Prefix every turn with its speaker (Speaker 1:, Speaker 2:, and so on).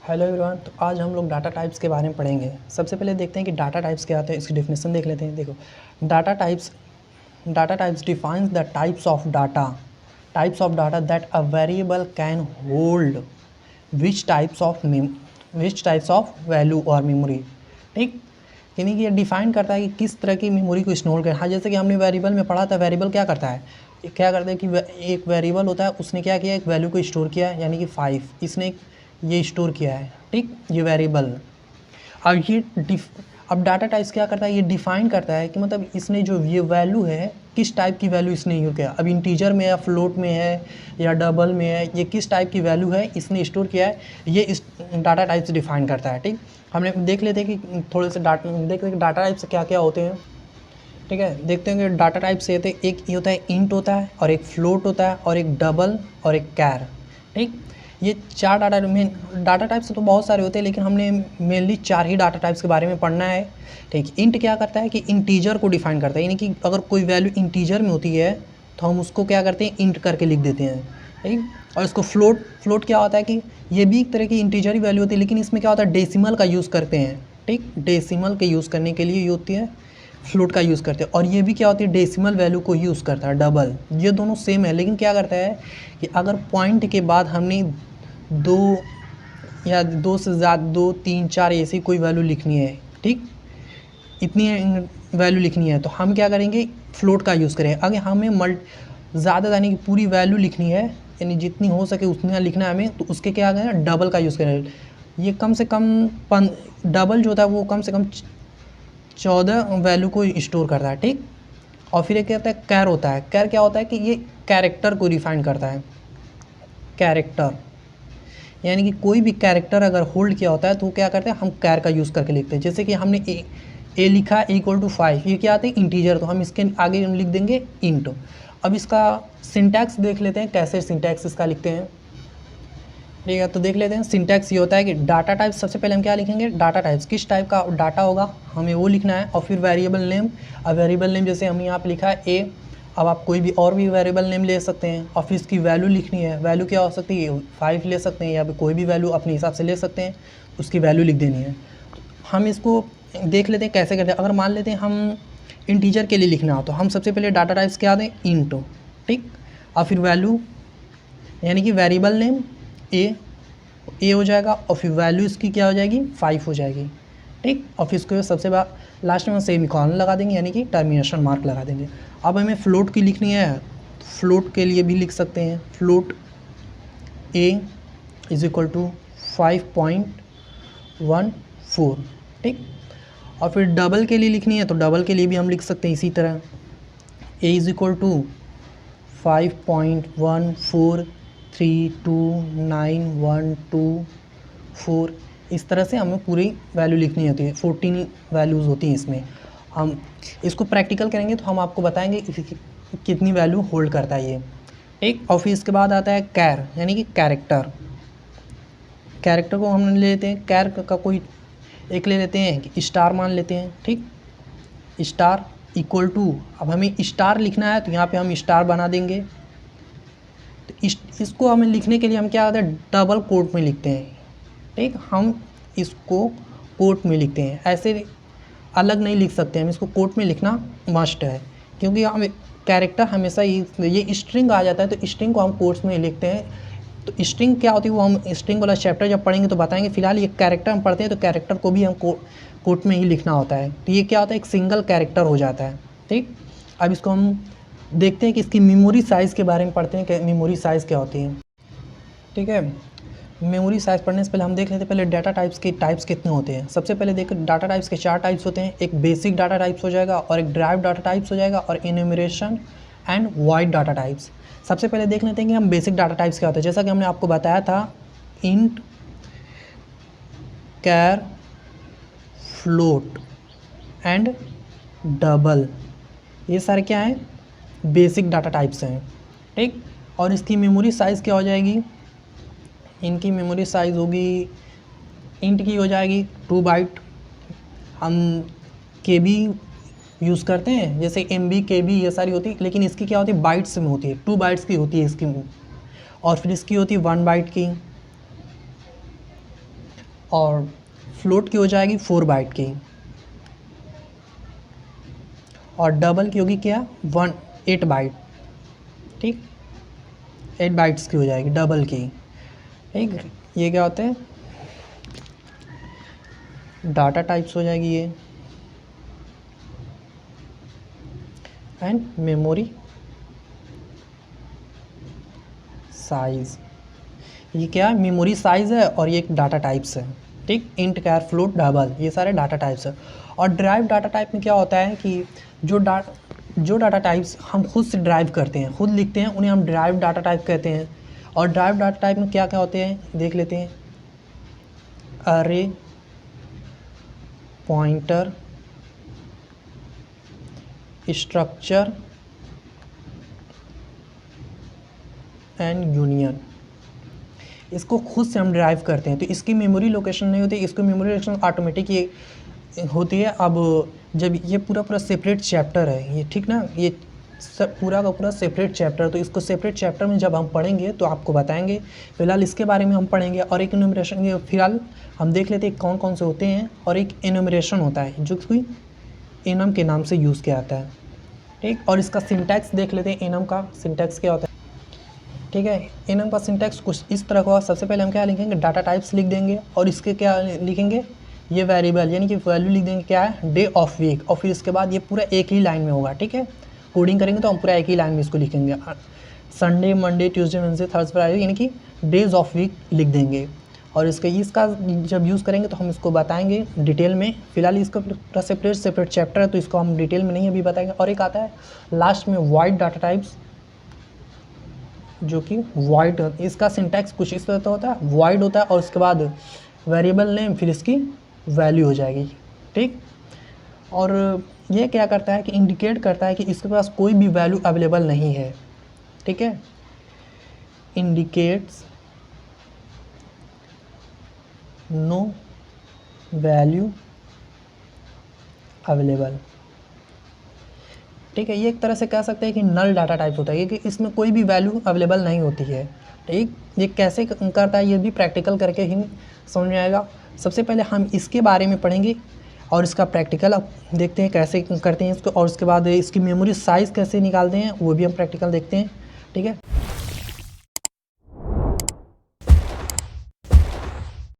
Speaker 1: Hello everyone. तो आज हम लोग डाटा टाइप्स के बारे में पढ़ेंगे। सबसे पहले देखते हैं कि डाटा टाइप्स क्या आते हैं, इसकी डेफिनेशन देख लेते हैं। देखो, data types defines the types of data that a variable can hold which types of value और मेमोरी। ठीक, यानी कि ये डिफाइन करता है कि किस तरह की मेमोरी को स्टोर करें। हाँ, जैसे कि हमने वेरिएबल में पढ़ा था, वेरिएबल क्या करता है, क्या करता है कि एक वेरिएबल होता है, उसने क्या किया, एक वैल्यू को स्टोर किया है, यानी कि 5 इसने ये स्टोर किया है। ठीक, ये वेरिएबल। अब अब डाटा टाइप्स क्या करता है, ये डिफाइन करता है कि मतलब इसने जो ये वैल्यू है, किस टाइप की वैल्यू इसने यूज़ किया। अब इंटीजर में या फ्लोट में है या डबल में है, ये किस टाइप की वैल्यू है इसने स्टोर किया है, ये इस डाटा टाइप्स डिफाइन करता है। ठीक, हमने देख लेते हैं कि थोड़े से डाटा टाइप्स क्या क्या होते हैं। ठीक है, देखते हैं कि डाटा टाइप से होते हैं, एक ये होता है इंट होता है, और एक फ्लोट होता है, और एक डबल, और एक कैर। ठीक, ये चार डाटा टाइप्स तो बहुत सारे होते हैं, लेकिन हमने मेनली 4 ही डाटा टाइप्स के बारे में पढ़ना है। ठीक, इंट क्या करता है कि इंटीजर को डिफाइन करता है, यानी कि अगर कोई वैल्यू इंटीजर में होती है तो हम उसको क्या करते हैं, इंट करके लिख देते हैं। ठीक, और इसको फ्लोट क्या होता है कि ये भी एक तरह की इंटीजर ही वैल्यू होती है, लेकिन इसमें क्या होता है, डेसिमल का यूज़ करते हैं। ठीक, डेसिमल के यूज़ करने के लिए ये होती है, फ्लोट का यूज़ करते हैं। और ये भी क्या होती है, डेसिमल वैल्यू को यूज़ करता है, डबल। ये दोनों सेम है, लेकिन क्या करता है कि अगर पॉइंट के बाद हमने 2 या 2 से ज़्यादा 2, 3, 4 ऐसी कोई वैल्यू लिखनी है, ठीक, इतनी वैल्यू लिखनी है, तो हम क्या करेंगे, फ्लोट का यूज़ करें। अगर हमें ज़्यादा यानी कि पूरी वैल्यू लिखनी है, यानी जितनी हो सके उतना लिखना है हमें, तो उसके क्या करें, डबल का यूज़ करें। ये कम से कम डबल जो होता है वो कम से कम 14 वैल्यू को स्टोर करता है। ठीक, और फिर एक कहता है कैर होता है। कैर क्या होता है कि ये कैरेक्टर को डिफाइन करता है। कैरेक्टर यानी कि कोई भी कैरेक्टर अगर होल्ड किया होता है तो क्या करते हैं, हम कैर का यूज़ करके लिखते हैं। जैसे कि हमने ए लिखा =5, ये क्या आते हैं, इंटीजर, तो हम इसके आगे हम लिख देंगे इंट। अब इसका सिंटैक्स देख लेते हैं, कैसे सिंटैक्स इसका लिखते हैं। ठीक है, तो देख लेते हैं। सिंटैक्स ये होता है कि डाटा टाइप, सबसे पहले हम क्या लिखेंगे, डाटा टाइप्स, किस टाइप का डाटा होगा हमें वो लिखना है। और फिर वेरिएबल नेम। अब वेरिएबल नेम जैसे हम यहाँ पे लिखा है ए, अब आप कोई भी और भी वेरिएबल नेम ले सकते हैं। और फिर इसकी वैल्यू लिखनी है, वैल्यू क्या हो सकती है, 5 ले सकते हैं, या फिर कोई भी वैल्यू अपने हिसाब से ले सकते हैं, उसकी वैल्यू लिख देनी है। हम इसको देख लेते हैं कैसे करते हैं। अगर मान लेते हैं हम इंटीजर के लिए लिखना हो, तो हम सबसे पहले डाटा टाइप्स क्या दें, इंट। ठीक, और फिर वैल्यू यानी कि वेरिएबल नेम ए हो जाएगा, और फिर वैल्यू इसकी क्या हो जाएगी, 5 हो जाएगी। ठीक, और फिर इसको सबसे लास्ट में सेमीकोलन लगा देंगे, यानी कि टर्मिनेशन मार्क लगा देंगे। अब हमें फ्लोट की लिखनी है, तो फ्लोट के लिए भी लिख सकते हैं, फ्लोट ए = 5.14। ठीक, और फिर डबल के लिए लिखनी है, तो डबल के लिए भी हम लिख सकते हैं इसी तरह, ए = 5.1432912 इस तरह से हमें पूरी वैल्यू लिखनी होती है। 14 वैल्यूज़ होती हैं इसमें। हम इसको प्रैक्टिकल करेंगे तो हम आपको बताएंगे कितनी वैल्यू होल्ड करता है ये। एक, और फिर इसके बाद आता है कैर, यानी कि कैरेक्टर। कैरेक्टर को हम ले लेते हैं, कैर का कोई एक ले लेते हैं कि स्टार मान लेते हैं। ठीक, स्टार =, अब हमें स्टार लिखना है तो यहाँ पे हम स्टार बना देंगे। तो इसको हमें लिखने के लिए हम क्या करते हैं, डबल कोट में लिखते हैं। ठीक, हम इसको कोट में लिखते हैं, ऐसे अलग नहीं लिख सकते, हम इसको कोट में लिखना मस्ट है, क्योंकि हम कैरेक्टर हमेशा ये स्ट्रिंग आ जाता है, तो स्ट्रिंग को हम कोट्स में लिखते हैं। तो स्ट्रिंग क्या होती है वो हम स्ट्रिंग वाला चैप्टर जब पढ़ेंगे तो बताएंगे। फिलहाल ये कैरेक्टर हम पढ़ते हैं, तो कैरेक्टर को भी हम कोट में ही लिखना होता है। तो ये क्या होता है, एक सिंगल कैरेक्टर हो जाता है। ठीक, अब इसको हम देखते हैं कि इसकी मेमोरी साइज़ के बारे में पढ़ते हैं कि मेमोरी साइज़ क्या होती है। ठीक है, मेमोरी साइज़ पढ़ने से पहले हम देख लेते हैं पहले डाटा टाइप्स के टाइप्स कितने होते हैं। सबसे पहले देख, डाटा टाइप्स के 4 टाइप्स होते हैं। एक बेसिक डाटा टाइप्स हो जाएगा, और एक ड्राइव डाटा टाइप्स हो जाएगा, और enumeration and wide data types. सबसे पहले देख लेते हैं कि हम बेसिक डाटा टाइप्स क्या होते हैं। जैसा कि हमने आपको बताया था, int, char, float and double, ये सारे क्या हैं, बेसिक डाटा टाइप्स हैं। ठीक, और इसकी मेमोरी साइज़ क्या हो जाएगी, इनकी मेमोरी साइज़ होगी, इंट की हो जाएगी 2 बाइट। हम KB यूज़ करते हैं, जैसे MB, KB ये सारी होती है, लेकिन इसकी क्या होती है, बाइट्स में होती है, 2 बाइट्स की होती है इसकी। और फिर इसकी होती है 1 बाइट की। और फ्लोट की हो जाएगी 4 बाइट की, और डबल की होगी क्या 8 बाइट, ठीक, 8 बाइट्स की हो जाएगी डबल की, ठीक। ये क्या होते हैं, डाटा टाइप्स हो जाएगी ये, एंड मेमोरी साइज़, ये क्या है, मेमोरी साइज़ है और ये एक डाटा टाइप्स है, ठीक। इंट, कैर, फ्लोट, डबल, ये सारे डाटा टाइप्स है। और ड्राइव डाटा टाइप में क्या होता है कि जो डाटा टाइप्स हम खुद से ड्राइव करते हैं, खुद लिखते हैं, उन्हें हम ड्राइव डाटा टाइप कहते हैं। और ड्राइव डाटा टाइप में क्या क्या होते हैं देख लेते हैं। अरे, पॉइंटर, स्ट्रक्चर एंड यूनियन, इसको खुद से हम ड्राइव करते हैं, तो इसकी मेमोरी लोकेशन नहीं होती, इसको मेमोरी लोकेशन ऑटोमेटिक ये होती है। अब जब ये पूरा सेपरेट चैप्टर है ये, ठीक ना, ये सब पूरा का पूरा सेपरेट चैप्टर, तो इसको सेपरेट चैप्टर में जब हम पढ़ेंगे तो आपको बताएंगे। फिलहाल इसके बारे में हम पढ़ेंगे। और एक इन्यूमरेशन, ये फिलहाल हम देख लेते हैं कौन कौन से होते हैं। और एक इन्यूमरेशन होता है जो कि एनम के नाम से यूज़ किया जाता है, ठीक। और इसका सिंटैक्स देख लेते हैं, एनम का सिंटैक्स क्या होता है, ठीक है। एनम का सिंटैक्स कुछ इस तरह का। सबसे पहले हम क्या लिखेंगे, डाटा टाइप्स लिख देंगे, और इसके क्या लिखेंगे, ये वेरिएबल यानी कि वैल्यू लिख देंगे क्या है, डे ऑफ वीक, और फिर इसके बाद ये पूरा एक ही लाइन में होगा, ठीक है। कोडिंग करेंगे तो हम पूरा एक ही लाइन में इसको लिखेंगे, Sunday, Monday, Tuesday, Wednesday, Thursday, Friday, यानी कि डेज ऑफ वीक लिख देंगे। और इसका जब यूज़ करेंगे तो हम इसको बताएंगे डिटेल में। फिलहाल इसका पूरा सेपरेट चैप्टर है, तो इसको हम डिटेल में नहीं अभी बताएंगे। और एक आता है लास्ट में वाइड डाटा टाइप्स, जो कि वाइड, इसका सिंटैक्स कुछ इस तरह का होता है, वाइड होता है, और उसके बाद वेरिएबल नेम, फिर इसकी वैल्यू हो जाएगी, ठीक। और ये क्या करता है कि इंडिकेट करता है कि इसके पास कोई भी वैल्यू अवेलेबल नहीं है, ठीक है। इंडिकेट्स नो वैल्यू अवेलेबल, ठीक है। ये एक तरह से कह सकते हैं कि नल डाटा टाइप होता है, कि इसमें कोई भी वैल्यू अवेलेबल नहीं होती है, ठीक। ये कैसे करता है ये भी प्रैक्टिकल करके ही समझ में आएगा। सबसे पहले हम इसके बारे में पढ़ेंगे और इसका प्रैक्टिकल अब देखते हैं कैसे करते हैं इसको, और उसके बाद इसकी मेमोरी साइज़ कैसे निकालते हैं वो भी हम प्रैक्टिकल देखते हैं, ठीक है।